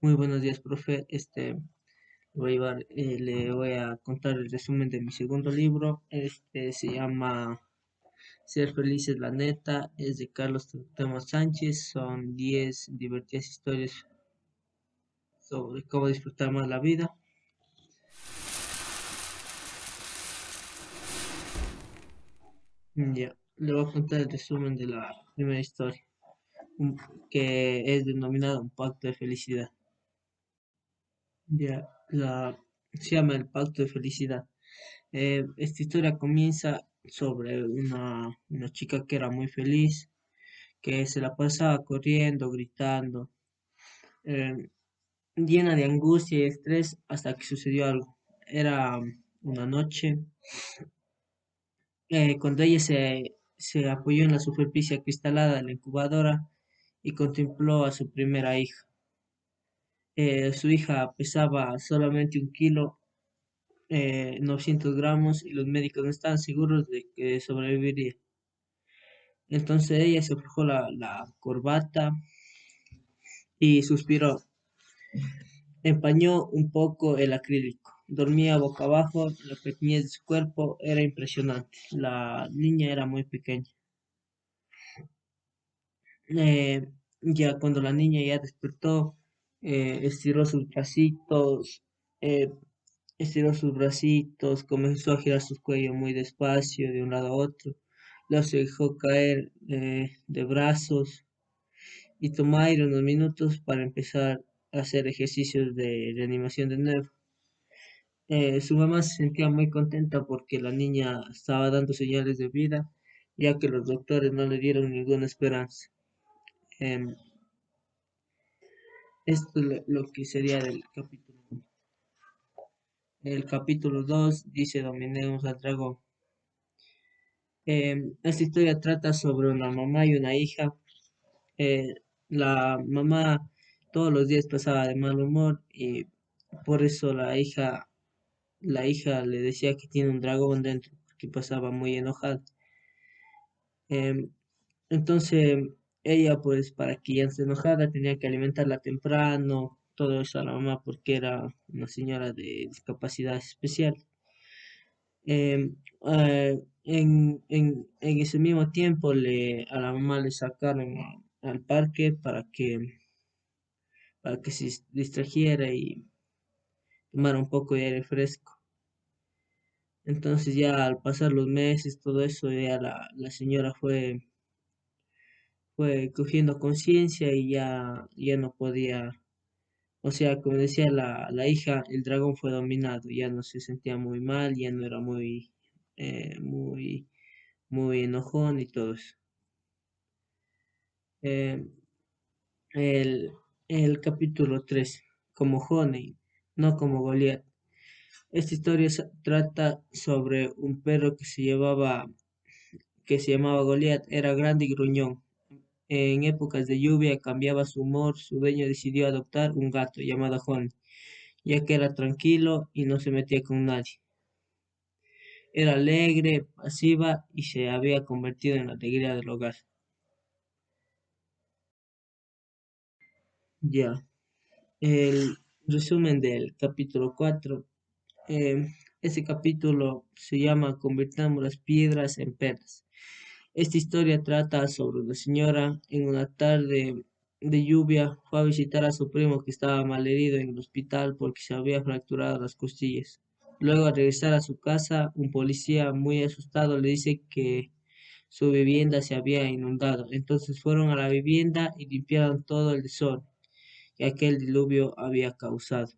Muy buenos días, profe. Le voy a contar el resumen de mi segundo libro. Se llama Ser feliz es la neta. Es de Carlos Temo Sánchez. Son 10 divertidas historias sobre cómo disfrutar más la vida. Ya, le voy a contar el resumen de la primera historia, un- que es denominada Un pacto de felicidad. Ya, se llama El pacto de felicidad. Esta historia comienza sobre una chica que era muy feliz, que se la pasaba corriendo, gritando, eh, llena de angustia y estrés hasta que sucedió algo. Era una noche cuando se apoyó en la superficie acristalada de la incubadora y contempló a su primera hija. Su hija pesaba solamente 1 kilo, 900 gramos, y los médicos no estaban seguros de que sobreviviría. Entonces ella se aflojó la corbata y suspiró. Empañó un poco el acrílico. Dormía boca abajo, la pequeñez de su cuerpo era impresionante. La niña era muy pequeña. Eh, ya cuando la niña ya despertó, estiró sus bracitos, eh, comenzó a girar su cuello muy despacio de un lado a otro. Luego se dejó caer de brazos y tomó aire unos minutos para empezar a hacer ejercicios de reanimación de nuevo. Su mamá se sentía muy contenta porque la niña estaba dando señales de vida, ya que los doctores no le dieron ninguna esperanza. Em, Esto es lo que sería del capítulo 1. El capítulo 2 dice Dominemos al dragón. Esta historia trata sobre una mamá y una hija. Eh, la mamá todos los días pasaba de mal humor y por eso la hija le decía que tiene un dragón dentro, porque pasaba muy enojada. Em, entonces ella, pues, para que ya no esté enojada, tenía que alimentarla temprano, todo eso a la mamá, porque era una señora de discapacidad especial. Em, en ese mismo tiempo a la mamá le sacaron al parque para que se distrajera y tomara un poco de aire fresco. Entonces ya al pasar los meses, todo eso, ya la señora fue cogiendo conciencia y ya no podía, o sea, como decía la hija, el dragón fue dominado, ya no se sentía muy mal, ya no era muy enojón y todo eso. Eh, el, el capítulo 3 como Honey, no como Goliat. Esta historia trata sobre un perro que se llamaba Goliat, era grande y gruñón. En épocas de lluvia cambiaba su humor, su dueño decidió adoptar un gato llamado Honey, ya que era tranquilo y no se metía con nadie. Era alegre, pasiva y se había convertido en la alegría del hogar. Ya, el resumen del capítulo 4. Ese capítulo se llama Convirtamos las piedras en perlas. Esta historia trata sobre una señora en una tarde de lluvia fue a visitar a su primo que estaba malherido en el hospital porque se había fracturado las costillas. Luego, al regresar a su casa, un policía muy asustado le dice que su vivienda se había inundado. Entonces fueron a la vivienda y limpiaron todo el desorden que aquel diluvio había causado.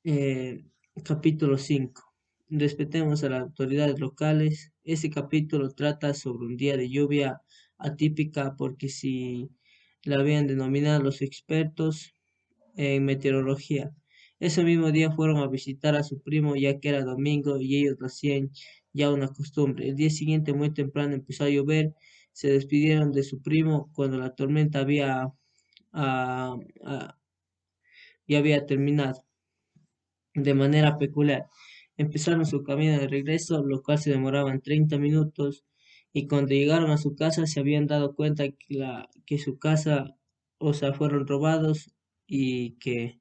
Eh, Capítulo 5. Respetemos a las autoridades locales. Este capítulo trata sobre un día de lluvia atípica porque si la habían denominado los expertos en meteorología. Ese mismo día fueron a visitar a su primo ya que era domingo y ellos lo hacían ya una costumbre. El día siguiente muy temprano empezó a llover. Se despidieron de su primo cuando la tormenta ah, ah, ya había terminado de manera peculiar. Empezaron su camino de regreso, lo cual se demoraban 30 minutos, y cuando llegaron a su casa se habían dado cuenta que su casa o sea, fueron robados y que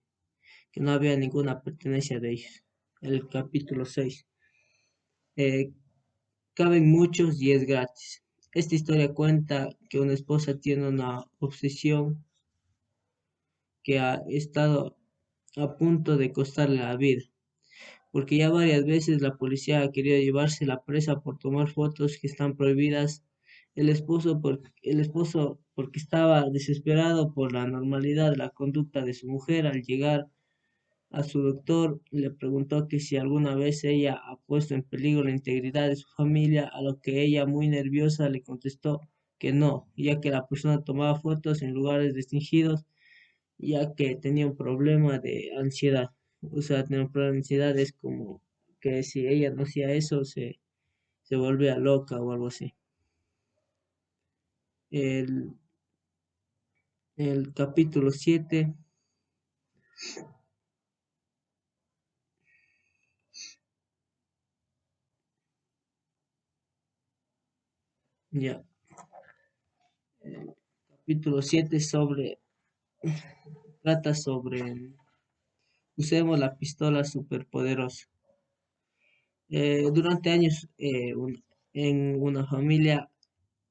no había ninguna pertenencia de ellos. El capítulo 6. Eh, Caben muchos y es gratis. Esta historia cuenta que una esposa tiene una obsesión que ha estado a punto de costarle la vida, porque ya varias veces la policía ha querido llevarse la presa por tomar fotos que están prohibidas. El esposo porque estaba desesperado por la normalidad de la conducta de su mujer al llegar a su doctor, le preguntó que si alguna vez ella ha puesto en peligro la integridad de su familia, a lo que ella muy nerviosa le contestó que no, ya que la persona tomaba fotos en lugares distinguidos, ya que tenía un problema de ansiedad. O sea, tener un problema de ansiedad es como que si ella no hacía eso, se volvía loca o algo así. El, el capítulo 7 ya, capítulo 7 trata sobre, usemos la pistola superpoderosa. Durante años en una familia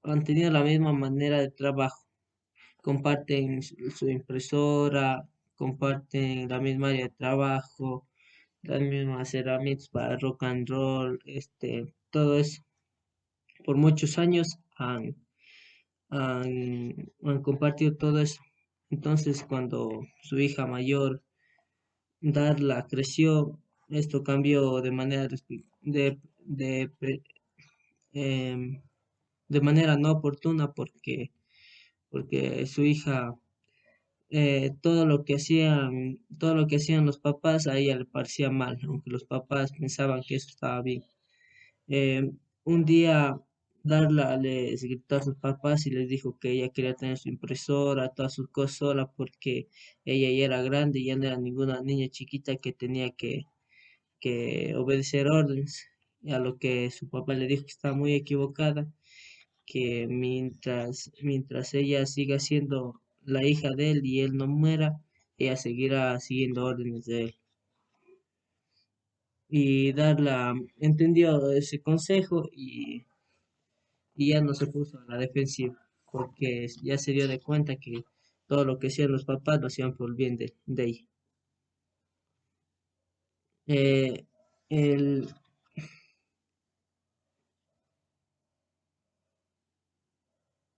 han tenido la misma manera de trabajo. Comparten su impresora, comparten la misma área de trabajo, las mismas herramientas para rock and roll, todo eso. Por muchos años han compartido todo eso. Entonces, cuando su hija mayor, Darla, creció, esto cambió de manera de, pre- em, de manera no oportuna porque su hija todo lo que hacían los papás a ella le parecía mal, aunque los papás pensaban que eso estaba bien. Eh, un día Darla les gritó a sus papás y les dijo que ella quería tener su impresora, todas sus cosas sola porque ella ya era grande y ya no era ninguna niña chiquita que tenía que obedecer órdenes. Y a lo que su papá le dijo que estaba muy equivocada, que mientras ella siga siendo la hija de él y él no muera, ella seguirá siguiendo órdenes de él. Y Darla entendió ese consejo y ya no se puso a la defensiva, porque ya se dio de cuenta que todo lo que hacían los papás lo hacían por el bien de ella. Eh, el,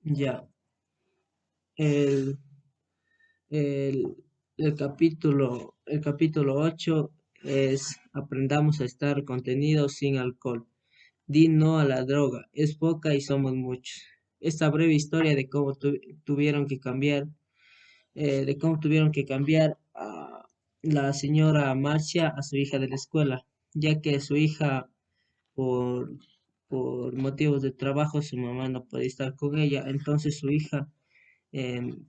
ya, el, el, el capítulo 8 es Aprendamos a estar contenidos sin alcohol. Di no a la droga, es poca y somos muchos. Esta breve historia de cómo tuvieron que cambiar a la señora Marcia a su hija de la escuela, ya que su hija, por, por motivos de trabajo, su mamá no podía estar con ella, entonces su hija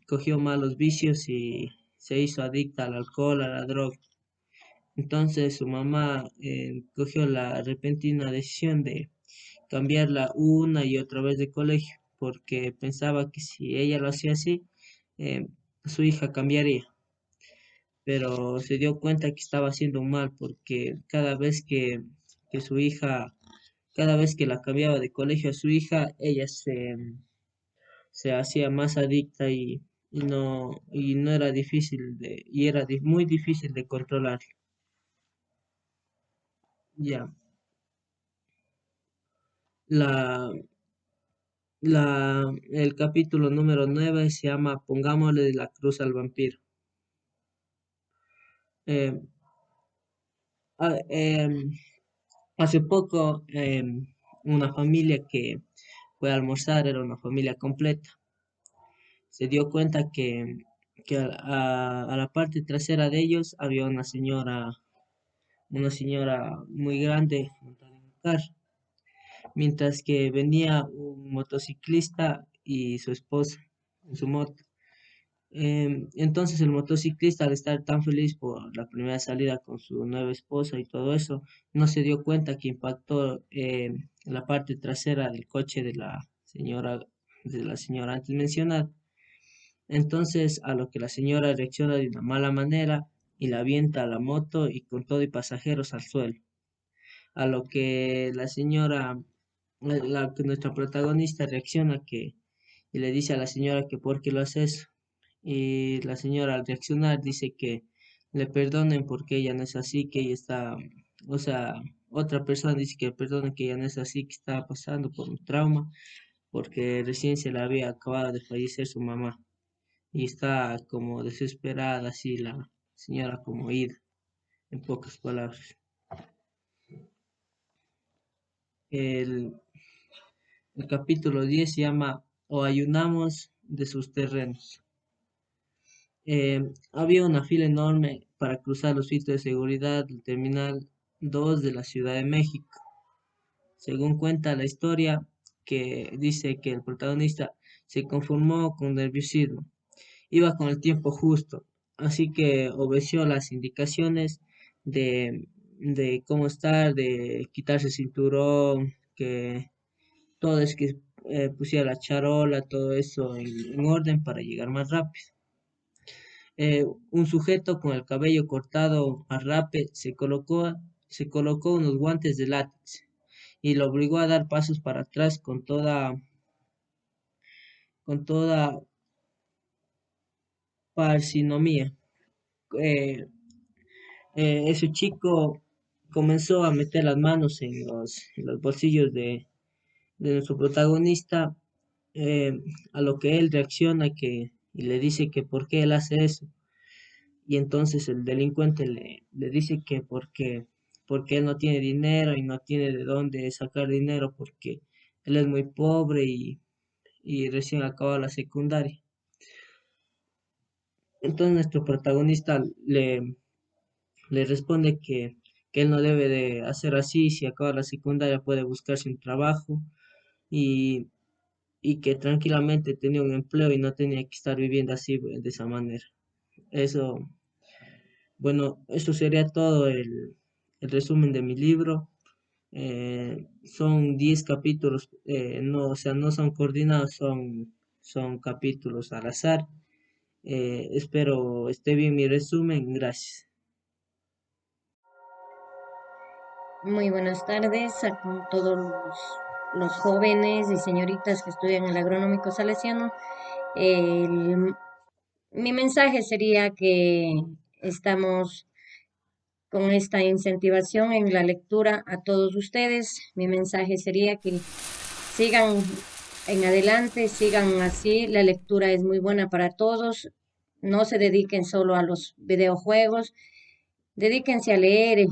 cogió malos vicios y se hizo adicta al alcohol, a la droga. Entonces su mamá cogió la repentina decisión de cambiarla una y otra vez de colegio, porque pensaba que si ella lo hacía así, eh, su hija cambiaría. Pero se dio cuenta que estaba haciendo un mal, porque que su hija, cada vez que la cambiaba de colegio a su hija, ella se hacía más adicta y no era difícil y era muy difícil de controlar. Ya, la, el capítulo número 9 se llama Pongámosle la cruz al vampiro. Eh, ah, Hace poco, una familia que fue a almorzar, era una familia completa, se dio cuenta que a la parte trasera de ellos había una señora muy grande montada en un carro, mientras que venía un motociclista y su esposa en su moto. Entonces el motociclista, al estar tan feliz por la primera salida con su nueva esposa y todo eso, no se dio cuenta que impactó la parte trasera del coche de la señora antes mencionada. Entonces, a lo que la señora reacciona de una mala manera y la avienta a la moto y con todo y pasajeros al suelo. A lo que la señora, que nuestra protagonista reacciona y le dice a la señora que por qué lo hace eso. Y la señora al reaccionar dice que le perdonen porque ella no es así, que ella está, o sea, otra persona dice que le perdonen que ella no es así, que estaba pasando por un trauma, porque recién se le había acabado de fallecer su mamá y está como desesperada, así la señora como ida, en pocas palabras. El, el capítulo 10 se llama O ayunamos de sus terrenos. Había una fila enorme para cruzar los filtros de seguridad del Terminal 2 de la Ciudad de México. Según cuenta la historia, que dice que el protagonista se conformó con nerviosismo. Iba con el tiempo justo, así que obedeció las indicaciones de cómo estar, de quitarse el cinturón, que todo es que pusiera la charola, todo eso en orden para llegar más rápido. Un sujeto con el cabello cortado a rape se colocó unos guantes de látex y lo obligó a dar pasos para atrás con toda parsinomía. Eh, Ese chico comenzó a meter las manos en los bolsillos de nuestro protagonista, eh, a lo que él reacciona y le dice que por qué él hace eso. Y entonces el delincuente le dice que porque él no tiene dinero y no tiene de dónde sacar dinero porque él es muy pobre y recién acaba la secundaria. Entonces nuestro protagonista le responde que él no debe de hacer así, si acaba la secundaria puede buscarse un trabajo y, y que tranquilamente tenía un empleo y no tenía que estar viviendo así de esa manera. Eso, bueno, eso sería todo el resumen de mi libro. Son 10 capítulos, no, o sea, no son coordinados, son capítulos al azar. Espero esté bien mi resumen, gracias. Muy buenas tardes con todos los jóvenes y señoritas que estudian el agronómico salesiano. El- Mi mensaje sería que estamos con esta incentivación en la lectura a todos ustedes. Mi mensaje sería que sigan en adelante, sigan así. La lectura es muy buena para todos. No se dediquen solo a los videojuegos, dedíquense a leer.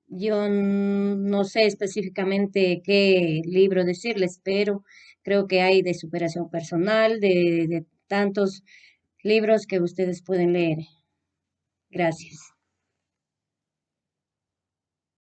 Yo no sé específicamente qué libro decirles, pero creo que hay de superación personal, de tantos libros que ustedes pueden leer. Gracias.